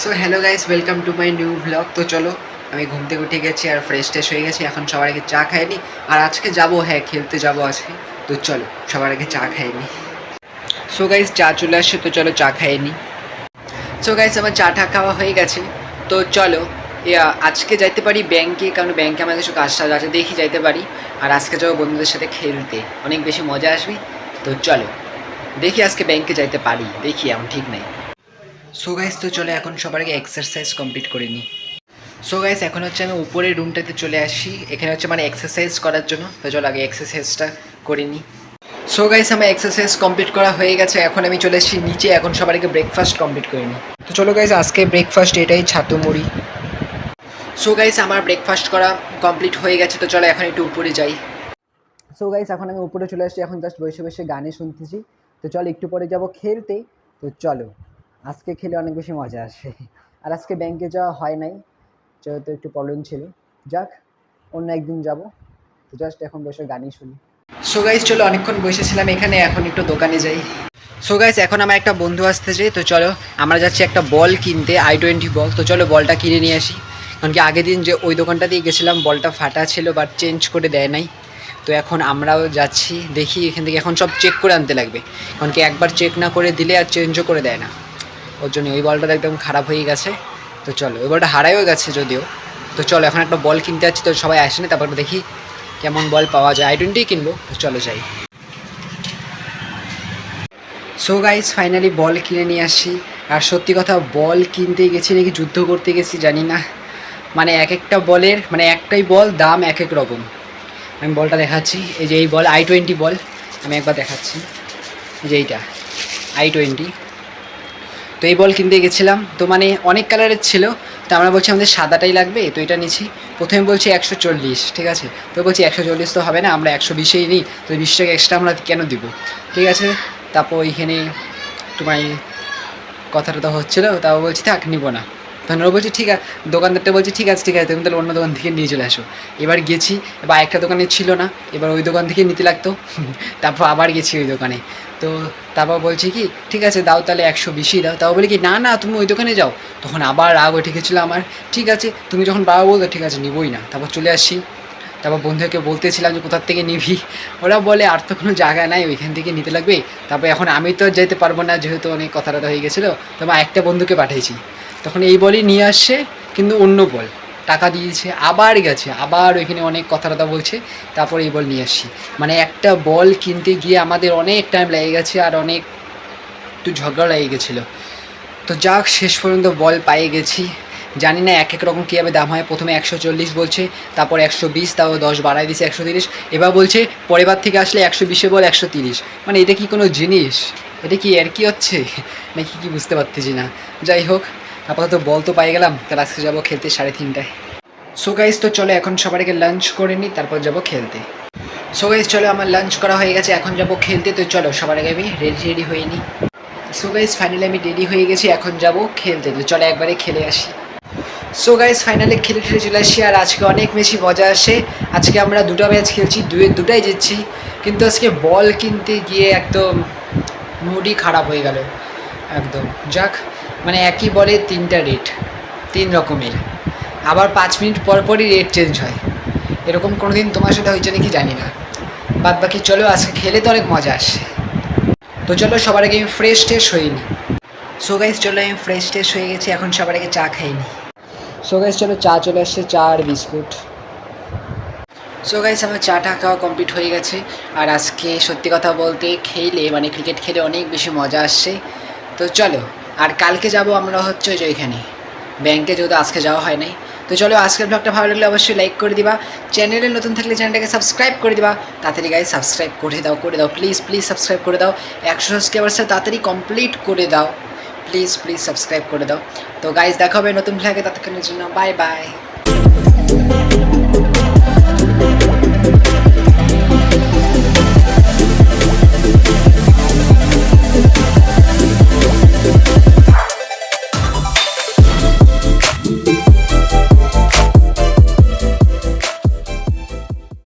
So hello guys, welcome to my new blog. তো চলো, আমি ঘুম থেকে উঠে গেছি আর ফ্রেশ ট্রেশ হয়ে গেছি। এখন সবার আগে চা খাইনি, আর আজকে যাবো, হ্যাঁ খেলতে যাবো আজকে। তো চলো সবার আগে চা খাইনি। সো গাইস চা চলে আসছে, তো চলো চা খাইনি। সো গাইস আমার চাটা খাওয়া হয়ে গেছে। তো চলো আজকে যাইতে পারি ব্যাংকে, কারণ ব্যাংকে আমার কিছু কাজ টাজ আছে, দেখি যাইতে পারি। আর আজকে যাবো বন্ধুদের সাথে খেলতে, অনেক বেশি মজা আসবে। তো চলো দেখি আজকে ব্যাংকে যাইতে পারি, দেখি এখন ঠিক নাই। সো গাইস তো চলে এখন সবার আগে এক্সারসাইজ কমপ্লিট করে নিই। সো গাইস এখন হচ্ছে আমি উপরের রুমটাতে চলে আসি, এখানে হচ্ছে মানে এক্সারসাইজ করার জন্য। তো চলো আগে এক্সারসাইজটা করে নিই। সো গাইস আমার এক্সারসাইজ কমপ্লিট করা হয়ে গেছে, এখন আমি চলে এসেছি নিচে, এখন সবার আগে ব্রেকফাস্ট কমপ্লিট করে নিই। তো চলো গাইস আজকে ব্রেকফাস্ট এটাই, ছাতু মুড়ি। সো গাইস আমার ব্রেকফাস্ট করা কমপ্লিট হয়ে গেছে, তো চলো এখন একটু উপরে যাই। সো গাইস এখন আমি উপরে চলে আসছি, এখন জাস্ট বসে বসে গানে শুনতেছি। তো চলো একটু পরে যাব খেলতে। তো চলো আজকে খেলে অনেক বেশি মজা আসে। আর আজকে ব্যাংকে যাওয়া হয় নাই, যেহেতু একটু প্রবলেম ছিল। যাক, অন্য একদিন যাব। তো জাস্ট এখন বসে গানই শুনি। সো গাইস চলো, অনেকক্ষণ বসেছিলাম এখানে, এখন একটু দোকানে যাই। সো গাইস এখন আমার একটা বন্ধু আসতেছে, তো চলো আমরা যাচ্ছি একটা বল কিনতে, i20 বল। তো চলো বলটা কিনে নিয়ে আসি, কারণ কি আগের দিন যে ওই দোকানটা দিয়ে গেছিলাম বলটা ফাটা ছিল, বাট চেঞ্জ করে দেয় নাই। তো এখন আমরাও যাচ্ছি, দেখি এখান থেকে এখন সব চেক করে আনতে লাগবে, কারণ কি একবার চেক না করে দিলে আর চেঞ্জও করে দেয় না। ওর জন্য ওই বলটা একদম খারাপ হয়ে গেছে। তো চলো ওই বলটা হারাইও গেছে যদিও। তো চলো এখন একটা বল কিনতে যাচ্ছি, তো সবাই আসেনি, তারপর দেখি কেমন বল পাওয়া যায়। i20 কিনবো, তো চলো যাই। সো গাইস ফাইনালি বল কিনে নিয়ে আসি। আর সত্যি কথা, বল কিনতে গেছি নাকি যুদ্ধ করতে গেছি জানি না, মানে এক একটা বলের মানে একটাই বল দাম এক এক রকম। আমি বলটা দেখাচ্ছি, এই যে এই বল i20 বল, আমি একবার দেখাচ্ছি, এই যে এইটা i20। তো এই বল কিনতে গেছিলাম, তো মানে অনেক কালারের ছিল। তো আমরা বলছি আমাদের সাদাটাই লাগবে, তো এটা নিচ্ছি। প্রথমে বলছি 140, ঠিক আছে। তো বলছি 140 তো হবে না, আমরা 120-এই নিই, তো 20 টাকা এক্সট্রা আমরা কেন দিব, ঠিক আছে। তারপর ওইখানে তোমার কথাটা তো হচ্ছিলো, তাও বলছি থাক নিবো না। তখন ওরা বলছি ঠিক আছে, দোকানদারটা বলছি ঠিক আছে ঠিক আছে, তুমি তাহলে অন্য দোকান থেকে নিয়ে চলে আসো। এবার গেছি, এবার একটা দোকানে ছিল না, এবার ওই দোকান থেকে নিতে লাগতো। তারপর আবার গেছি ওই দোকানে। তো তারপর বলছি কি ঠিক আছে দাও তাহলে 120-ই দাও। তাও বলি কি না না তুমি ওই দোকানে যাও। তখন আবার রাগ উঠে গেছিলো আমার, ঠিক আছে তুমি যখন বাবা বলতো ঠিক আছে নিবই না। তারপর চলে আসি, তারপর বন্ধুকে বলতেছিলাম যে কোথার থেকে নিবি, ওরা বলে আর তো কোনো জায়গা নাই, ওইখান থেকে নিতে লাগবে। তারপর এখন আমি তো যেতে পারবো না, যেহেতু অনেক কথাটা হয়ে গেছিলো। তবে একটা বন্ধুকে পাঠিয়েছি, তখন এই বলই নিয়ে আসছে, কিন্তু অন্য বল টাকা দিয়েছে, আবার গেছে, আবার ওইখানে অনেক কথাটা বলছে। তারপর এই বল নিয়ে আসছি, মানে একটা বল কিনতে গিয়ে আমাদের অনেক টাইম লেগে গেছে, আর অনেক একটু ঝগড়া লেগে গেছিলো। তো যাক শেষ পর্যন্ত বল পেয়ে গেছি। জানি না এক এক রকম কীভাবে দাম হয়, প্রথমে 140 বলছে, তারপর 120, তাও 10 বাড়াই দিয়েছে 130। এবার বলছে পরের বার থেকে আসলে 120-এ বল 130। মানে এটা কি কোনো জিনিস, এটা কি আর কি হচ্ছে নাকি কি বুঝতে পারতেছি না। যাই হোক, আপাতত বল তো পাই গেলাম, তাহলে আজকে যাবো খেলতে 3:30টায়। সো গাইস তো চলো এখন সবার আগে লাঞ্চ করে নিই, তারপর যাবো খেলতে। সো গাইস চলো আমার লাঞ্চ করা হয়ে গেছে, এখন যাবো খেলতে। তো চলো সবার আগে আমি রেডি হয়ে নিই। সো গাইস ফাইনালি আমি রেডি হয়ে গেছি, এখন যাব খেলতে। তো চলো একবারে খেলে আসি। সো গাইস ফাইনালি খেলে চলে আসি, আর আজকে অনেক বেশি মজা আসে। আজকে আমরা দুটো ম্যাচ খেলছি, দুটাই জিতছি। কিন্তু আজকে বল কিনতে গিয়ে একদম মুডই খারাপ হয়ে গেল একদম। যাক, মানে একই বলে 3টা রেট, 3 রকমের, আবার 5 মিনিট পর পরই রেট চেঞ্জ হয়। এরকম কোনো দিন তোমার সাথে হয়েছে নাকি জানি না। বাদ বাকি চলো আজকে খেলে তো অনেক মজা আসে। তো চলো সবার আগে আমি ফ্রেশ ট্রেশ হয়ে নিই। সো গাইস চলো আমি ফ্রেশ ট্রেশ হয়ে গেছি, এখন সবার আগে চা খাইনি। সো গাইস চলো চা চলে আসছে, চা আর বিস্কুট। সো গাইস আমার চাটা খাওয়া কমপ্লিট হয়ে গেছে। আর আজকে সত্যি কথা বলতে খেলে মানে ক্রিকেট খেলে অনেক বেশি মজা আসছে। তো চলো, আর কালকে যাব আমরা হচ্ছে যে এখানে ব্যাংকে, যেহেতু আজকে যাওয়া হয় নাই। তো চলো আজকের ব্লগটা ভালো লাগলে অবশ্যই লাইক করে দিবা, চ্যানেলে নতুন থাকলে চ্যানেলটাকে সাবস্ক্রাইব করে দিবা। তাড়াতাড়ি গাইস সাবস্ক্রাইব করে দাও প্লিজ প্লিজ সাবস্ক্রাইব করে দাও। 100 সাবস্ক্রাইবার্সটা তাড়াতাড়ি কমপ্লিট করে দাও, প্লিজ প্লিজ সাবস্ক্রাইব করে দাও। তো গাইস দেখা হবে নতুন ব্লগে, ততক্ষণের জন্য বাই বাই।